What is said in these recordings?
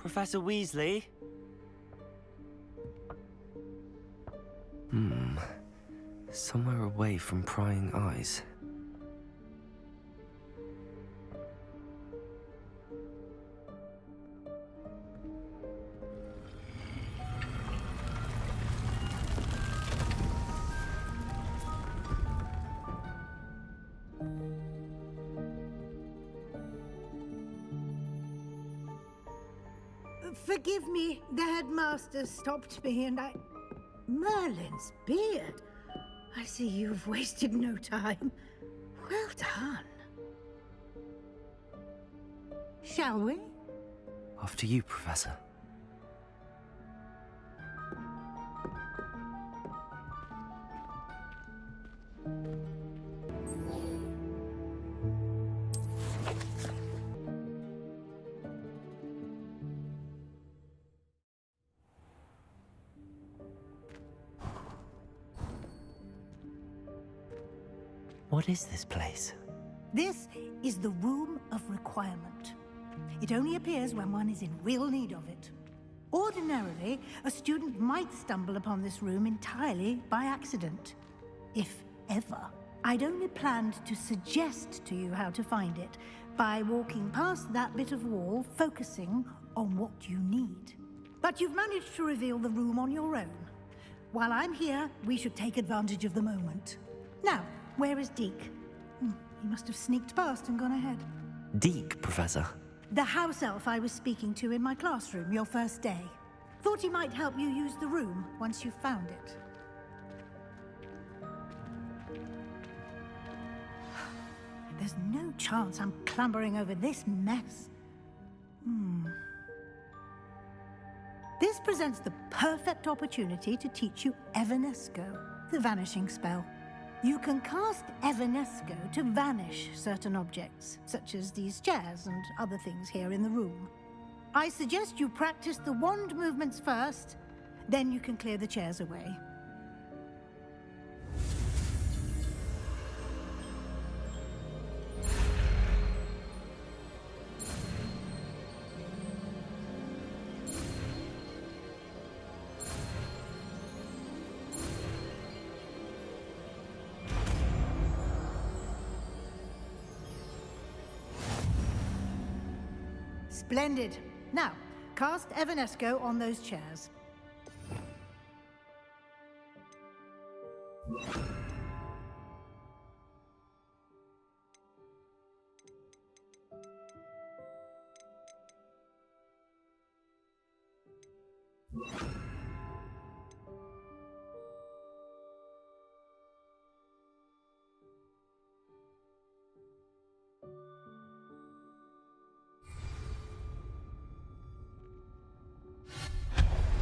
Professor Weasley? Somewhere away from prying eyes. Forgive me, the headmaster stopped me and I... Merlin's beard. I see you've wasted no time. Well done. Shall we? After you, Professor. What is this place? This is the Room of Requirement. It only appears when one is in real need of it. Ordinarily, a student might stumble upon this room entirely by accident. If ever. I'd only planned to suggest to you how to find it by walking past that bit of wall, focusing on what you need. But you've managed to reveal the room on your own. While I'm here, we should take advantage of the moment. Now, where is Deke? He must have sneaked past and gone ahead. Deke, Professor. The house elf I was speaking to in my classroom your first day. Thought he might help you use the room once you found it. There's no chance I'm clambering over this mess. This presents the perfect opportunity to teach you Evanesco, the vanishing spell. You can cast Evanesco to vanish certain objects, such as these chairs and other things here in the room. I suggest you practice the wand movements first, then you can clear the chairs away. Splendid. Now, cast Evanesco on those chairs.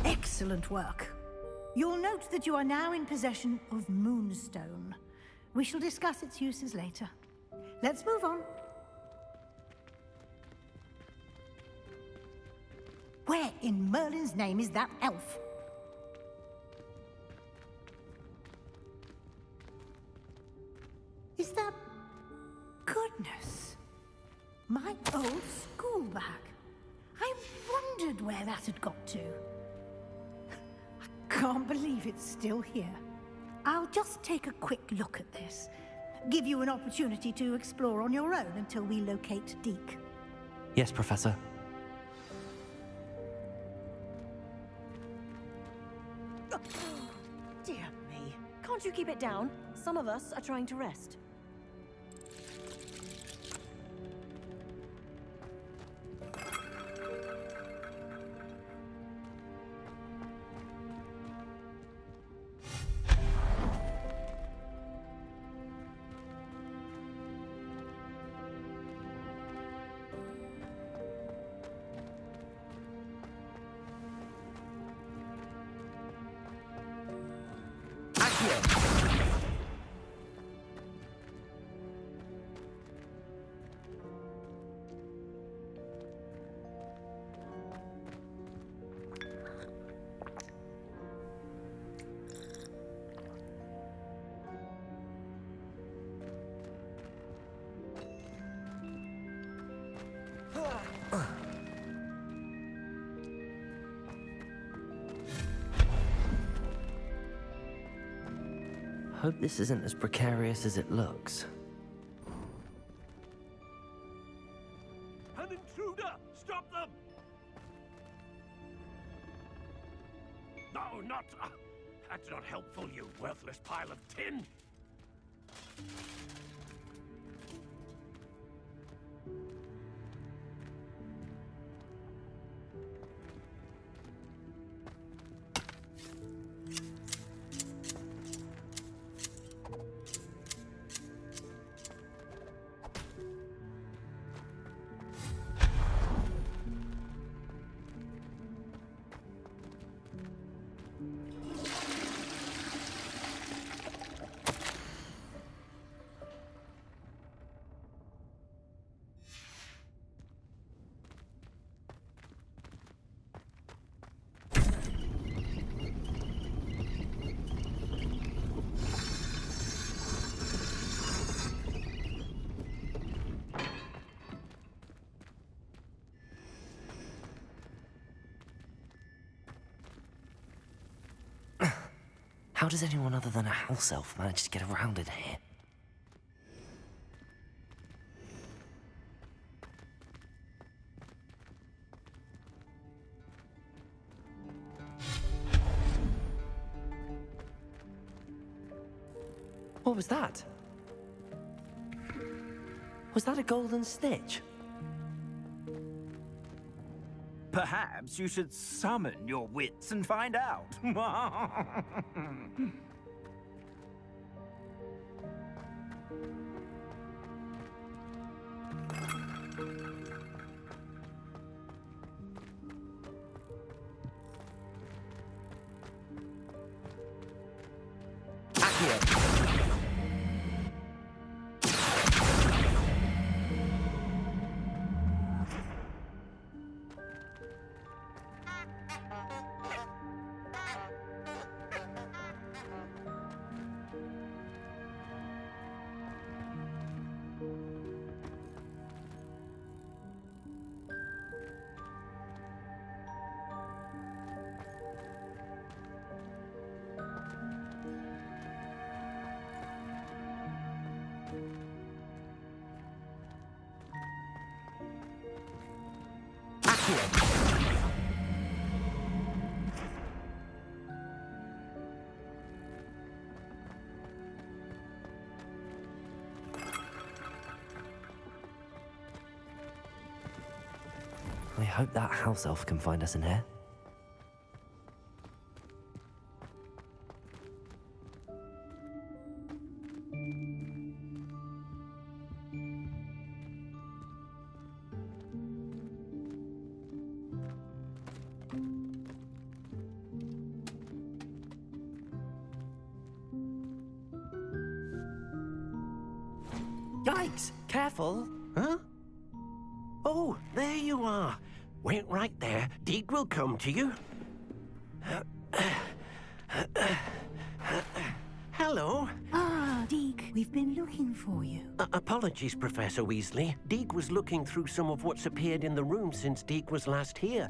Excellent work. You'll note that you are now in possession of Moonstone. We shall discuss its uses later. Let's move on. Where in Merlin's name is that elf? Is that... Goodness. My old school bag. I wondered where that had got to. Can't believe it's still here. I'll just take a quick look at this. Give you an opportunity to explore on your own until we locate Deke. Yes, Professor. Dear me. Can't you keep it down? Some of us are trying to rest. Hope this isn't as precarious as it looks. An intruder! Stop them! No, not... that's not helpful, you worthless pile of tin! How does anyone other than a house elf manage to get around in here? What was that? Was that a golden snitch? Perhaps you should summon your wits and find out. I hope that house elf can find us in here. Yikes! Careful! Huh? Oh, there you are. Wait right there. Deke will come to you. Hello. Ah, Deke, we've been looking for you. Apologies, Professor Weasley. Deke was looking through some of what's appeared in the room since Deke was last here.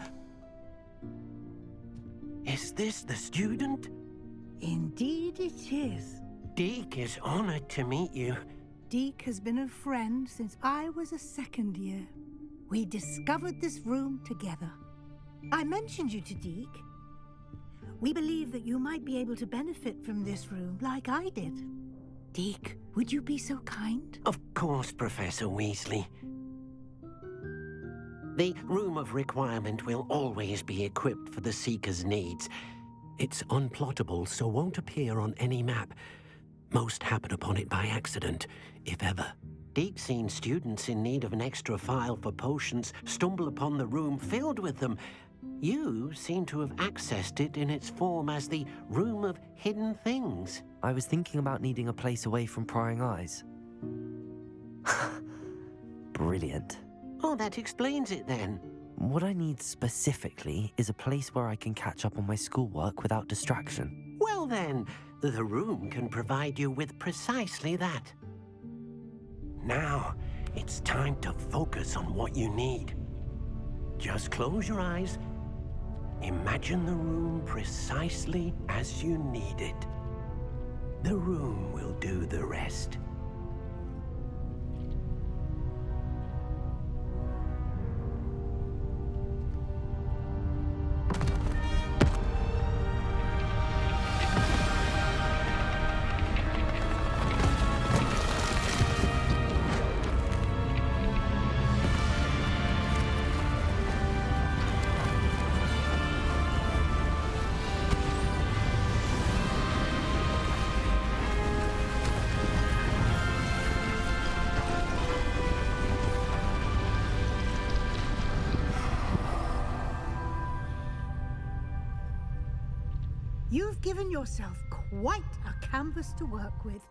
Is this the student? Indeed it is. Deke is honored to meet you. Deke has been a friend since I was a second year. We discovered this room together. I mentioned you to Deke. We believe that you might be able to benefit from this room like I did. Deke, would you be so kind? Of course, Professor Weasley. The Room of Requirement will always be equipped for the Seeker's needs. It's unplottable, so won't appear on any map. Most happen upon it by accident, if ever. Deke's seen students in need of an extra file for potions stumble upon the room filled with them. You seem to have accessed it in its form as the Room of Hidden Things. I was thinking about needing a place away from prying eyes. Brilliant. Oh, that explains it then. What I need specifically is a place where I can catch up on my schoolwork without distraction. Well then, the room can provide you with precisely that. Now, it's time to focus on what you need. Just close your eyes. Imagine the room precisely as you need it. The room will do the rest. You've given yourself quite a canvas to work with.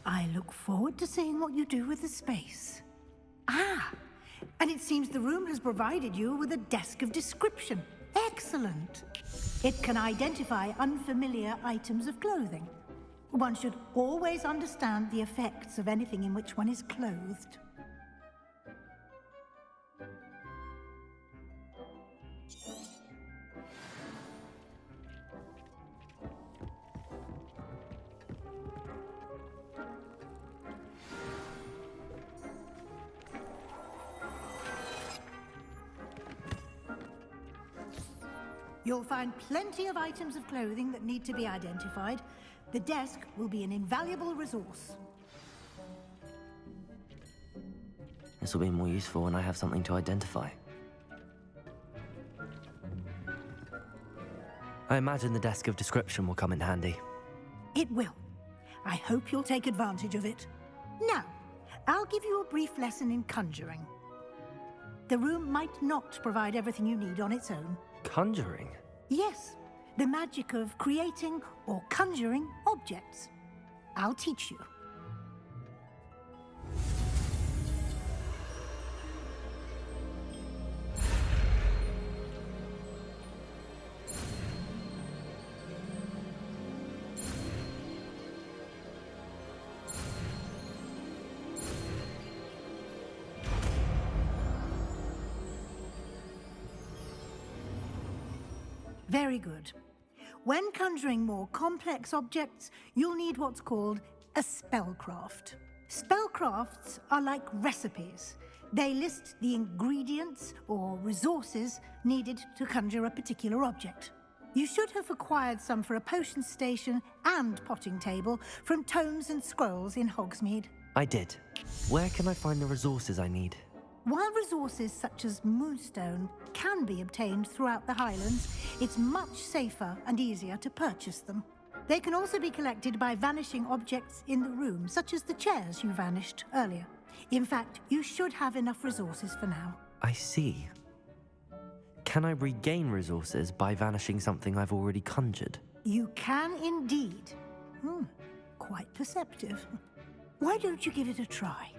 I look forward to seeing what you do with the space. Ah, and it seems the room has provided you with a desk of description. Excellent. It can identify unfamiliar items of clothing. One should always understand the effects of anything in which one is clothed. You'll find plenty of items of clothing that need to be identified. The desk will be an invaluable resource. This will be more useful when I have something to identify. I imagine the desk of description will come in handy. It will. I hope you'll take advantage of it. Now, I'll give you a brief lesson in conjuring. The room might not provide everything you need on its own. Conjuring? Yes, the magic of creating or conjuring objects. I'll teach you. Very good. When conjuring more complex objects, you'll need what's called a spellcraft. Spellcrafts are like recipes. They list the ingredients or resources needed to conjure a particular object. You should have acquired some for a potion station and potting table from tomes and scrolls in Hogsmeade. I did. Where can I find the resources I need? While resources such as moonstone can be obtained throughout the Highlands, it's much safer and easier to purchase them. They can also be collected by vanishing objects in the room, such as the chairs you vanished earlier. In fact, you should have enough resources for now. I see. Can I regain resources by vanishing something I've already conjured? You can indeed. Quite perceptive. Why don't you give it a try?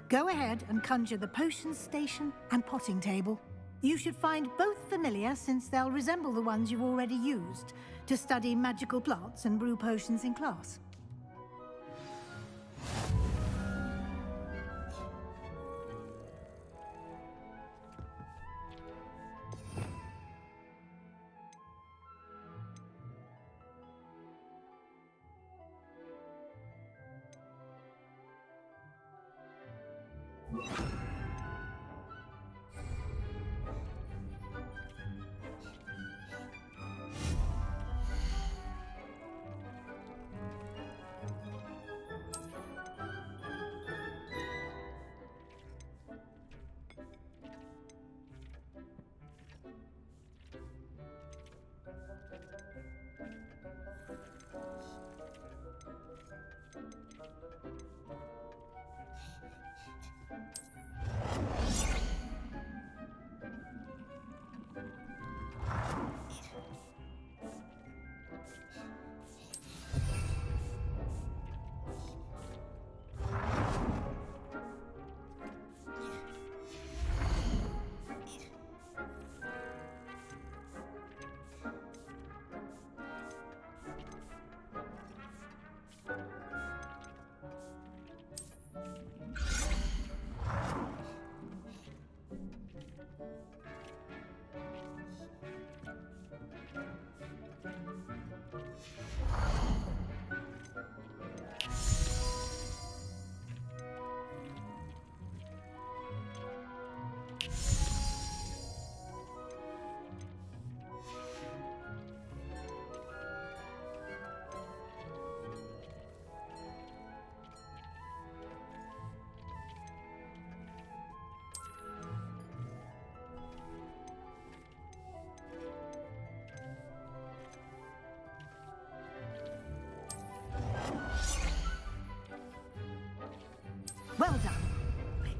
Go ahead and conjure the potion station and potting table. You should find both familiar, since they'll resemble the ones you've already used to study magical plants and brew potions in class.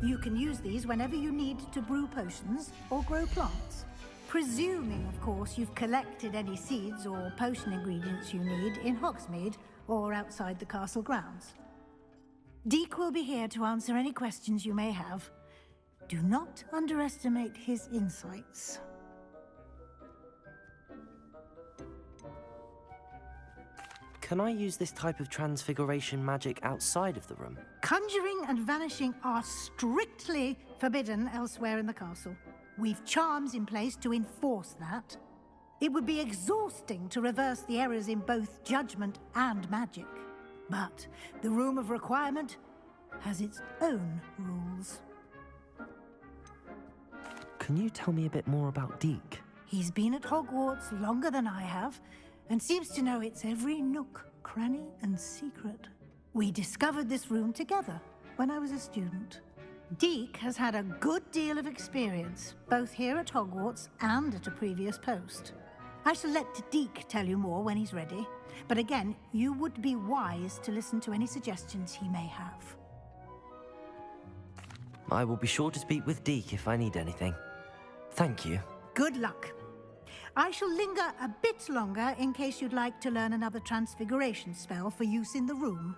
You can use these whenever you need to brew potions or grow plants. Presuming, of course, you've collected any seeds or potion ingredients you need in Hogsmeade or outside the castle grounds. Deek will be here to answer any questions you may have. Do not underestimate his insights. Can I use this type of transfiguration magic outside of the room? Conjuring and vanishing are strictly forbidden elsewhere in the castle. We've charms in place to enforce that. It would be exhausting to reverse the errors in both judgment and magic. But the Room of Requirement has its own rules. Can you tell me a bit more about Deek? He's been at Hogwarts longer than I have, and seems to know its every nook, cranny, and secret. We discovered this room together when I was a student. Deek has had a good deal of experience, both here at Hogwarts and at a previous post. I shall let Deek tell you more when he's ready, but again, you would be wise to listen to any suggestions he may have. I will be sure to speak with Deek if I need anything. Thank you. Good luck. I shall linger a bit longer in case you'd like to learn another transfiguration spell for use in the room.